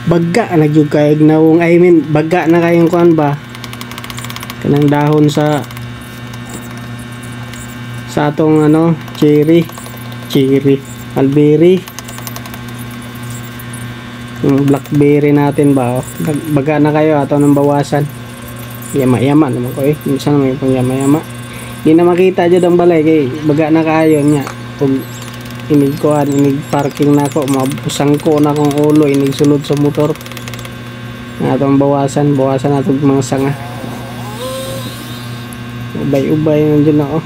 baga nagyug kay gnawong, I mean baga na kayong kuan ba kanang dahon sa atong ano cherry mulberry, yung blackberry natin ba, baga na kayo ato nang bawasan. Yama naman ko minsan naman yung yama hindi na makita dyan ang balay kay baga na kayo nya. Kung inig parking na ako, mabusang ko na kong ulo, inig sulod sa motor na atong bawasan natong mga sanga, ubay nandiyan ako.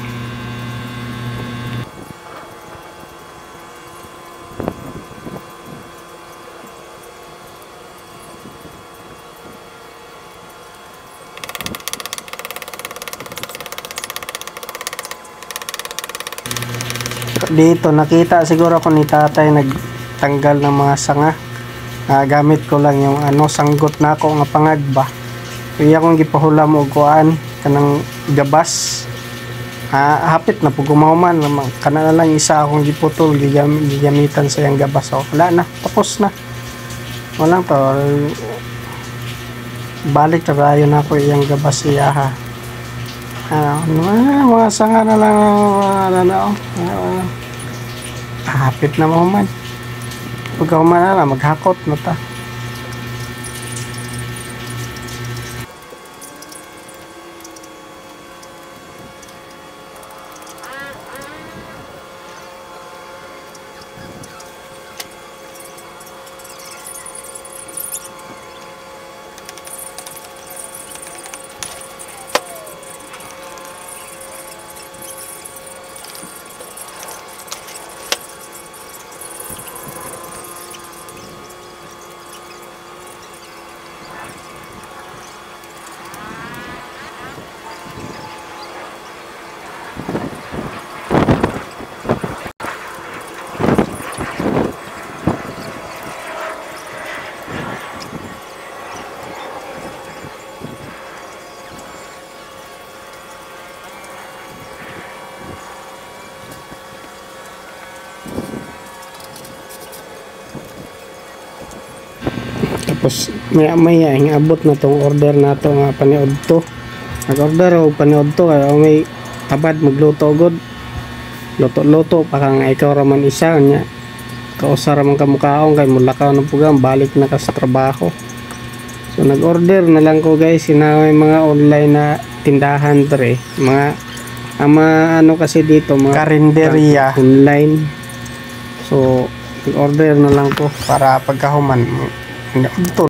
Dito nakita siguro ko ni tatay nagtanggal ng mga sanga. Gamit ko lang yung sanggot na ako nga pangagba. Kaya akong gipahulam og kuan kanang gabas. Hapit na pug gumahuman kana na lang isa akong giputol gigamitan sa yang gabas. Wala na, tapos na. Walang to. Balik tayo na ko yang gabas iyaha. Mga sanga na lang hapit na mo man pagkahuman na lang maghakot na ta. Tapos maya abot na tong order na to nga paniudto. Nag-order og paniudto kay may tabad magluto god. Luto pa kang ikaw ra man isa nya. Kausar man ka mukaon kay mulakaw ng pugang balik na ka sa trabaho. So nag-order na lang ko guys, sinaway mga online na tindahan dre. Mga kasi dito mga karinderya online. So nag-order na lang ko para pagkahuman